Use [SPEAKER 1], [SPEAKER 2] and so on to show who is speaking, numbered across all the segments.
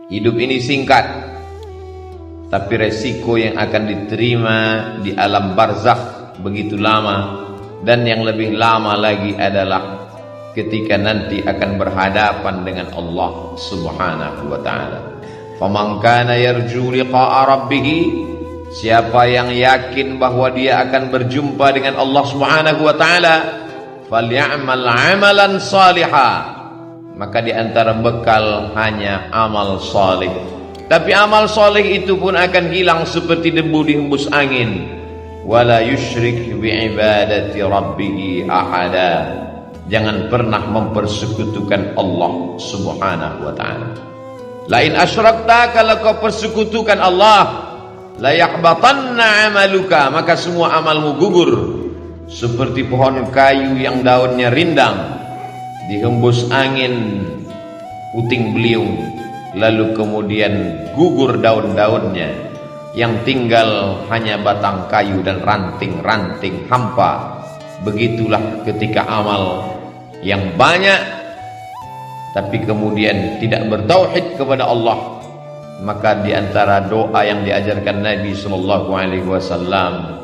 [SPEAKER 1] Hidup ini singkat, tapi resiko yang akan diterima di alam barzakh begitu lama, dan yang lebih lama lagi adalah ketika nanti akan berhadapan dengan Allah Subhanahu wa ta'ala. Faman kana yarju liqa'a rabbih, siapa yang yakin bahwa dia akan berjumpa dengan Allah Subhanahu wa ta'ala, falyamal 'amalan salihah, maka di antara bekal hanya amal saleh. Tapi amal saleh itu pun akan hilang seperti debu dihembus angin. Wala yusyrik bi'ibadati rabbih ahada, jangan pernah mempersekutukan Allah Subhanahu wa ta'ala. Lain asyrakta, kalau kau persekutukan Allah, la yahbatanna amaluka, maka semua amalmu gugur. Seperti pohon kayu yang daunnya rindang, dihembus angin puting beliung, lalu kemudian gugur daun-daunnya, yang tinggal hanya batang kayu dan ranting-ranting hampa. Begitulah ketika amal yang banyak tapi kemudian tidak bertauhid kepada Allah, maka di antara doa yang diajarkan Nabi sallallahu alaihi wasallam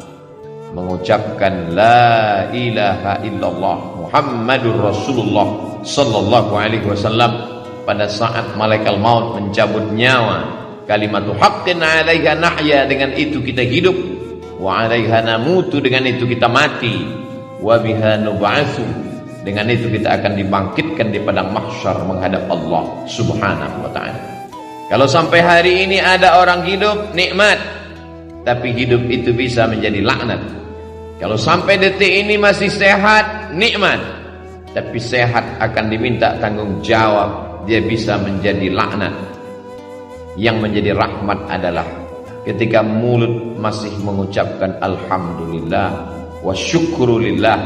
[SPEAKER 1] mengucapkan la ilaha illallah Muhammadur Rasulullah sallallahu alaihi wasallam pada saat malaikat maut mencabut nyawa. Kalimatu haqqin 'alaiha nahya, dengan itu kita hidup, wa 'alaiha namutu, dengan itu kita mati, wa biha nub'atsu, dengan itu kita akan dibangkitkan di padang mahsyar menghadap Allah Subhanahu wa ta'ala. Kalau sampai hari ini ada orang hidup nikmat, tapi hidup itu bisa menjadi laknat. Kalau sampai detik ini masih sehat, nikmat, tapi sehat akan diminta tanggung jawab, dia bisa menjadi laknat. Yang menjadi rahmat adalah ketika mulut masih mengucapkan alhamdulillah wa syukrulillah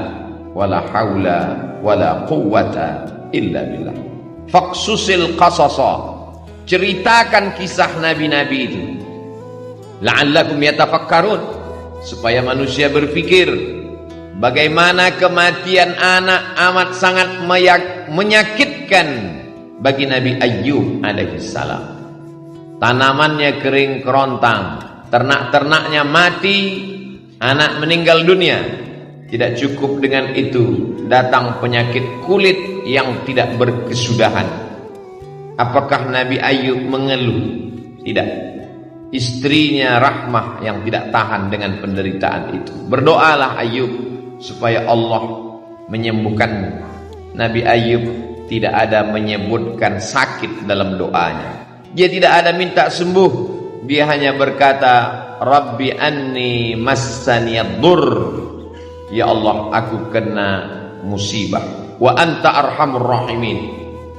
[SPEAKER 1] wala haula wala quwwata illa billah. Faqsusil qasasa, ceritakan kisah nabi-nabi itu, la'allakum yatafakkarun, supaya manusia berpikir. Bagaimana kematian anak amat sangat menyakitkan bagi Nabi Ayyub alaihi salam. Tanamannya kering kerontang, ternak-ternaknya mati, anak meninggal dunia. Tidak cukup dengan itu, datang penyakit kulit yang tidak berkesudahan. Apakah Nabi Ayyub mengeluh? Tidak. Istrinya Rahmah yang tidak tahan dengan penderitaan itu. Berdoalah Ayyub supaya Allah menyembuhkan. Nabi Ayyub tidak ada menyebutkan sakit dalam doanya. Dia tidak ada minta sembuh. Dia hanya berkata, Rabbi anni massaniyad-dur, ya Allah, aku kena musibah. Wa anta arhamur rahimin,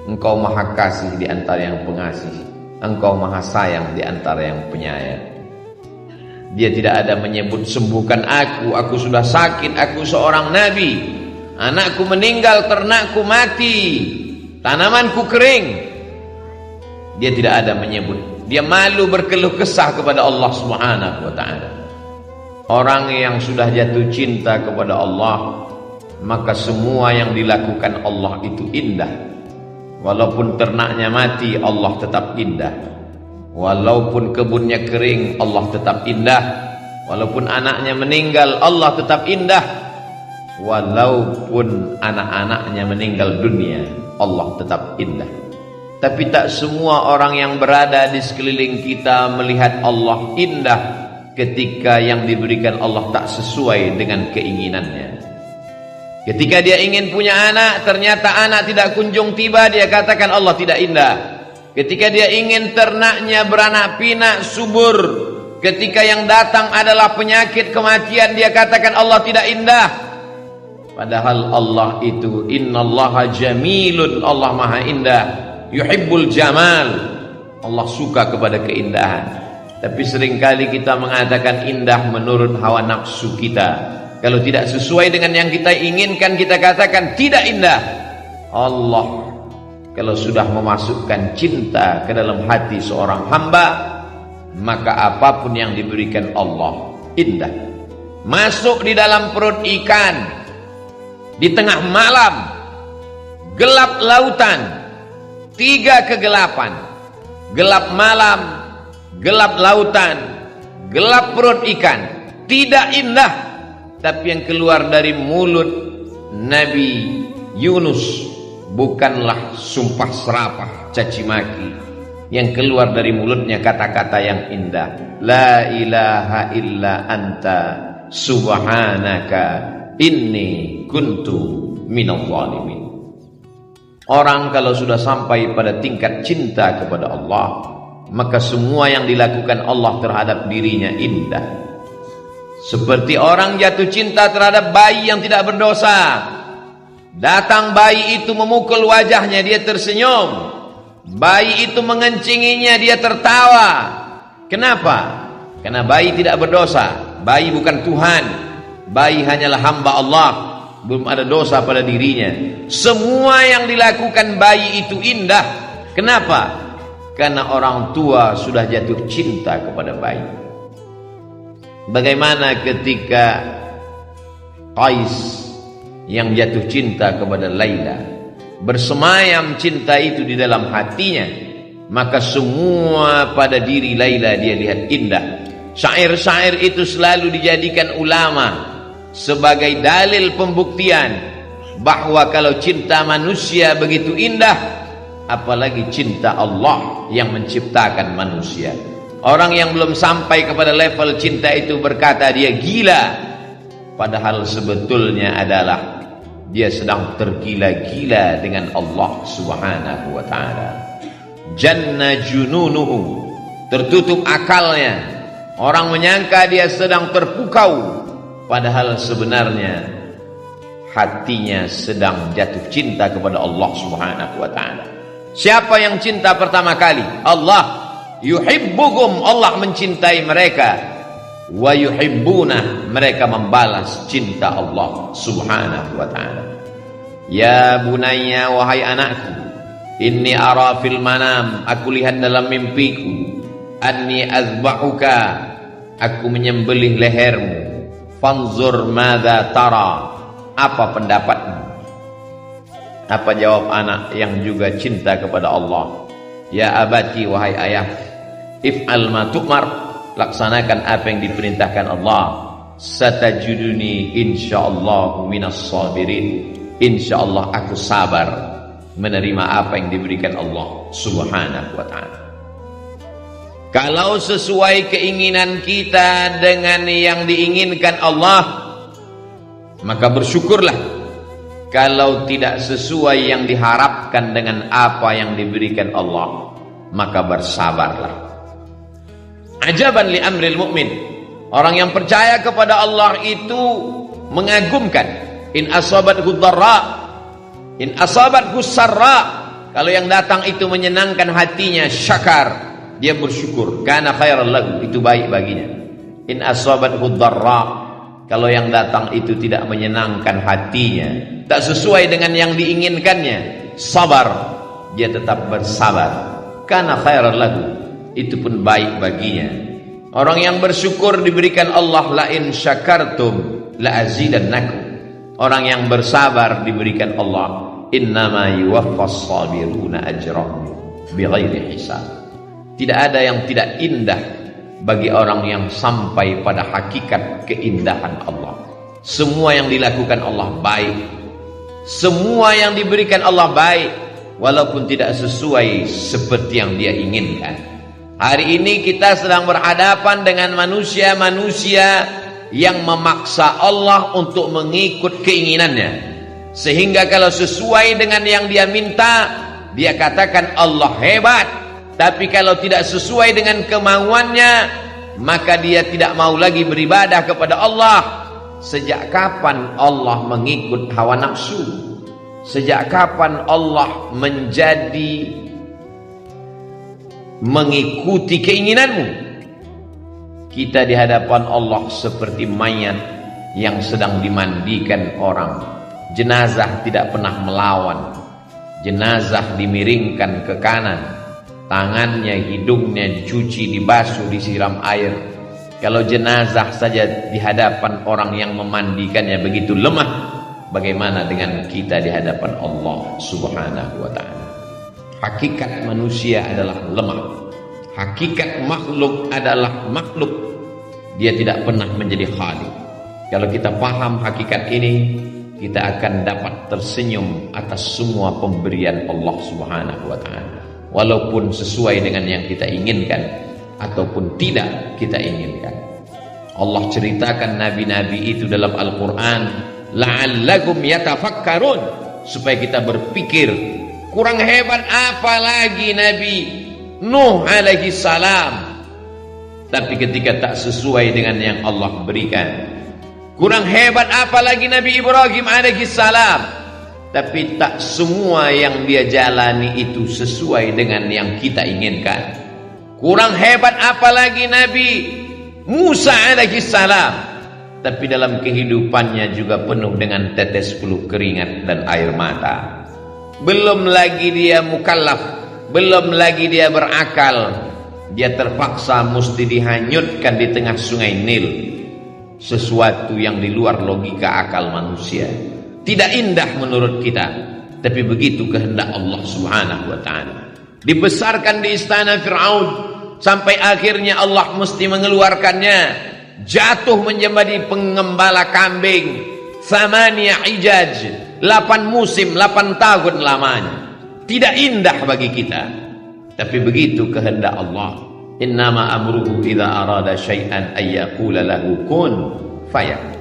[SPEAKER 1] engkau maha kasih di antara yang pengasih, engkau maha sayang di antara yang penyayang. Dia tidak ada menyebut sembuhkan aku sudah sakit, aku seorang nabi, anakku meninggal, ternakku mati, tanamanku kering. Dia tidak ada menyebut. Dia malu berkeluh kesah kepada Allah Subhanahu wa ta'ala. Orang yang sudah jatuh cinta kepada Allah, maka semua yang dilakukan Allah itu indah. Walaupun ternaknya mati, Allah tetap indah. Walaupun kebunnya kering, Allah tetap indah. Walaupun anaknya meninggal, Allah tetap indah. Walaupun anak-anaknya meninggal dunia, Allah tetap indah. Tapi tak semua orang yang berada di sekeliling kita melihat Allah indah ketika yang diberikan Allah tak sesuai dengan keinginannya. Ketika dia ingin punya anak, ternyata anak tidak kunjung tiba, dia katakan Allah tidak indah. Ketika dia ingin ternaknya beranak pinak subur, ketika yang datang adalah penyakit kematian, dia katakan Allah tidak indah. Padahal Allah itu innallaha jamilun, Allah maha indah, yuhibbul jamal, Allah suka kepada keindahan. Tapi seringkali kita mengatakan indah menurut hawa nafsu kita. Kalau tidak sesuai dengan yang kita inginkan, kita katakan tidak indah. Allah kalau sudah memasukkan cinta ke dalam hati seorang hamba, maka apapun yang diberikan Allah indah. Masuk di dalam perut ikan di tengah malam, gelap lautan, 3 kegelapan, gelap malam, gelap lautan, gelap perut ikan, tidak indah. Tapi yang keluar dari mulut Nabi Yunus bukanlah sumpah serapah, caci maki. Yang keluar dari mulutnya kata-kata yang indah. La ilaha illa anta subhanaka inni kuntu minadh dhalimin. Orang kalau sudah sampai pada tingkat cinta kepada Allah, maka semua yang dilakukan Allah terhadap dirinya indah. Seperti orang jatuh cinta terhadap bayi yang tidak berdosa. Datang bayi itu memukul wajahnya, dia tersenyum. Bayi itu mengencinginya, dia tertawa. Kenapa? Karena bayi tidak berdosa. Bayi bukan Tuhan. Bayi hanyalah hamba Allah. Belum ada dosa pada dirinya. Semua yang dilakukan bayi itu indah. Kenapa? Karena orang tua sudah jatuh cinta kepada bayi. Bagaimana ketika Qais yang jatuh cinta kepada Laila, bersemayam cinta itu di dalam hatinya, maka semua pada diri Laila dia lihat indah. Syair-syair itu selalu dijadikan ulama sebagai dalil pembuktian bahwa kalau cinta manusia begitu indah, apalagi cinta Allah yang menciptakan manusia. Orang yang belum sampai kepada level cinta itu berkata dia gila, padahal sebetulnya adalah dia sedang tergila-gila dengan Allah Subhanahu wa ta'ala. Janna jununuhu, tertutup akalnya. Orang menyangka dia sedang terpukau, padahal sebenarnya hatinya sedang jatuh cinta kepada Allah Subhanahu wa ta'ala. Siapa yang cinta pertama kali? Allah. Yuhibbuhum, Allah mencintai mereka. Wa yuhibbuna, mereka membalas cinta Allah Subhanahu wa ta'ala. Ya bunayya, wahai anakku, inni ara fil manam, aku lihat dalam mimpiku, anni azbahuka, aku menyembelih lehermu. Fanzur madza tara, apa pendapatmu? Apa jawab anak yang juga cinta kepada Allah? Ya abati, wahai ayah, if'al ma tu'mar, laksanakan apa yang diperintahkan Allah. Satajuduni insyaallah minas sabirin, insyaallah aku sabar menerima apa yang diberikan Allah Subhanahu wa ta'ala. Kalau sesuai keinginan kita dengan yang diinginkan Allah, maka bersyukurlah. Kalau tidak sesuai yang diharapkan dengan apa yang diberikan Allah, maka bersabarlah. Ajaban li amril mu'min, orang yang percaya kepada Allah itu mengagumkan. In asabathu dharra, in asabathu sarra, kalau yang datang itu menyenangkan hatinya, syakar, dia bersyukur, kana khairal lahu, itu baik baginya. In asabathu dharra, kalau yang datang itu tidak menyenangkan hatinya, tak sesuai dengan yang diinginkannya, sabar, dia tetap bersabar, kana khairal lahu, itu pun baik baginya. Orang yang bersyukur diberikan Allah, la in syakartum la azidannakum. Orang yang bersabar diberikan Allah, innama yuwaffas sabiruna ajrahum bighairi hisab. Tidak ada yang tidak indah bagi orang yang sampai pada hakikat keindahan Allah. Semua yang dilakukan Allah baik, semua yang diberikan Allah baik, walaupun tidak sesuai seperti yang dia inginkan. Hari ini kita sedang berhadapan dengan manusia-manusia yang memaksa Allah untuk mengikut keinginannya, sehingga kalau sesuai dengan yang dia minta, dia katakan Allah hebat. Tapi kalau tidak sesuai dengan kemauannya, maka dia tidak mau lagi beribadah kepada Allah. Sejak kapan Allah mengikut hawa nafsu? Sejak kapan Allah menjadi mengikuti keinginanmu? Kita di hadapan Allah seperti mayat yang sedang dimandikan orang. Jenazah tidak pernah melawan. Jenazah dimiringkan ke kanan, tangannya, hidungnya dicuci, dibasuh, disiram air. Kalau jenazah saja di hadapan orang yang memandikannya begitu lemah, bagaimana dengan kita di hadapan Allah Subhanahu wa ta'ala? Hakikat manusia adalah lemah. Hakikat makhluk adalah makhluk. Dia tidak pernah menjadi khalik. Kalau kita paham hakikat ini, kita akan dapat tersenyum atas semua pemberian Allah Subhanahu wa ta'ala. Walaupun sesuai dengan yang kita inginkan ataupun tidak kita inginkan. Allah ceritakan nabi-nabi itu dalam Al-Quran, la'allakum yatafakkarun, supaya kita berpikir. Kurang hebat apa lagi Nabi Nuh alaihi salam, tapi ketika tak sesuai dengan yang Allah berikan. Kurang hebat apa lagi Nabi Ibrahim alaihi salam, tapi tak semua yang dia jalani itu sesuai dengan yang kita inginkan. Kurang hebat apa lagi Nabi Musa alaihi salam, tapi dalam kehidupannya juga penuh dengan tetes peluh keringat dan air mata. Belum lagi dia mukallaf, belum lagi dia berakal, dia terpaksa mesti dihanyutkan di tengah sungai Nil. Sesuatu yang di luar logika akal manusia, tidak indah menurut kita, tapi begitu kehendak Allah Subhanahu wa ta'ala. Dibesarkan di istana Fir'aun sampai akhirnya Allah mesti mengeluarkannya, jatuh menjadi pengembala kambing. Thamaniya hijaj, 8 musim, 8 tahun lamanya. Tidak indah bagi kita, tapi begitu kehendak Allah. Innama amruhu idza arada syai'an ay yaqula lahu kun fayakun.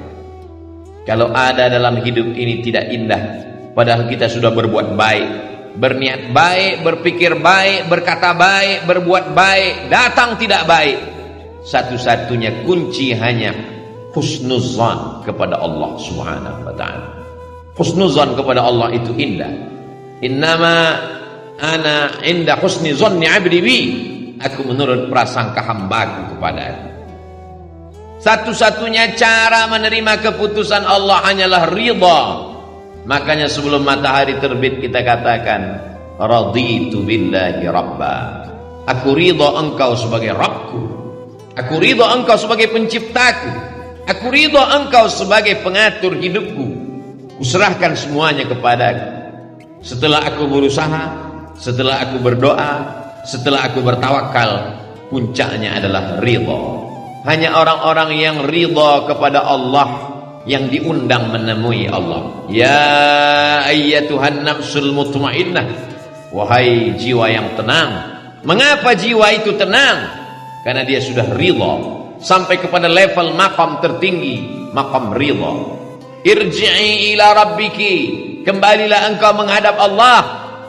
[SPEAKER 1] Kalau ada dalam hidup ini tidak indah, padahal kita sudah berbuat baik, berniat baik, berpikir baik, berkata baik, berbuat baik, datang tidak baik, satu-satunya kunci hanya husnuzan kepada Allah Subhanahu wa ta'ala. Husnuzan kepada Allah itu indah. Innama ana inda husni zanni 'abdi bi. Aku menurut prasangka hambaku kepada aku. Satu-satunya cara menerima keputusan Allah hanyalah ridha. Makanya sebelum matahari terbit kita katakan, raditu billahi rabba. Aku ridha engkau sebagai Rabbku. Aku ridha engkau sebagai penciptaku. Aku ridha engkau sebagai pengatur hidupku. Kuserahkan semuanya kepadaku. Setelah aku berusaha, setelah aku berdoa, setelah aku bertawakal, puncaknya adalah ridha. Hanya orang-orang yang ridha kepada Allah yang diundang menemui Allah. Ya ayyatuhan nafsul mutmainnah, wahai jiwa yang tenang. Mengapa jiwa itu tenang? Karena dia sudah ridha sampai kepada level maqam tertinggi, maqam ridha. Irji'i ila rabbiki, kembalilah engkau menghadap Allah,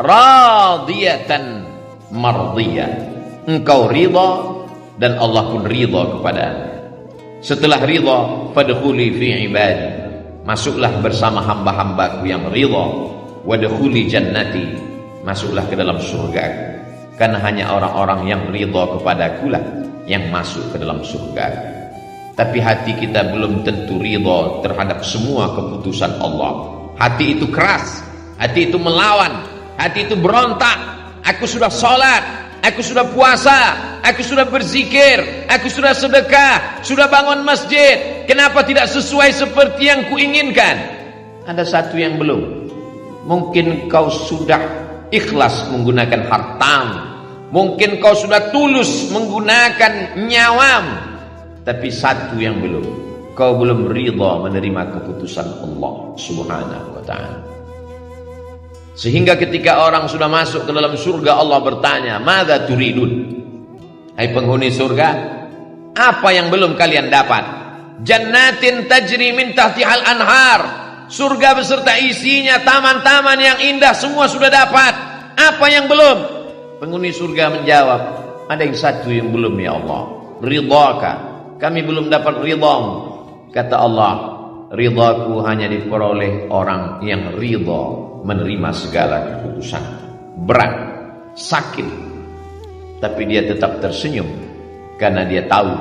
[SPEAKER 1] radiyatan mardiyah. Engkau ridha dan Allah pun ridha kepada anda. Setelah ridha, fadkhuli fi ibadi, masuklah bersama hamba-hambaku yang ridha. Wadkhuli jannati, masuklah ke dalam surgaku. Karena hanya orang-orang yang ridha kepadaku lah yang masuk ke dalam surga. Tapi hati kita belum tentu ridha terhadap semua keputusan Allah. Hati itu keras, hati itu melawan, hati itu berontak. Aku sudah sholat, aku sudah puasa, aku sudah berzikir, aku sudah sedekah, sudah bangun masjid. Kenapa tidak sesuai seperti yang kuinginkan? Ada satu yang belum. Mungkin kau sudah ikhlas menggunakan hartamu, mungkin kau sudah tulus menggunakan nyawamu, tapi satu yang belum, kau belum ridha menerima keputusan Allah Subhanahu wa ta'ala. Sehingga ketika orang sudah masuk ke dalam surga, Allah bertanya, "Madza turidun?" Hai penghuni surga, apa yang belum kalian dapat? Jannatin tajri min tahtihal anhar. Surga beserta isinya, taman-taman yang indah, semua sudah dapat. Apa yang belum? Penghuni surga menjawab, ada yang satu yang belum ya Allah. Ridhaka, kami belum dapat ridhamu. Kata Allah, ridhaku hanya diperoleh orang yang ridha menerima segala keputusan. Berat, sakit, tapi dia tetap tersenyum karena dia tahu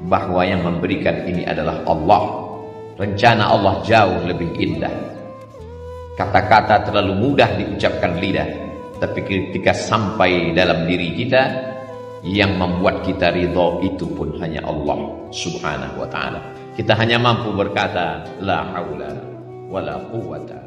[SPEAKER 1] bahwa yang memberikan ini adalah Allah. Rencana Allah jauh lebih indah. Kata-kata terlalu mudah diucapkan lidah, tapi ketika sampai dalam diri kita, yang membuat kita ridha itu pun hanya Allah Subhanahu wa ta'ala. Kita hanya mampu berkata la haula wala quwwata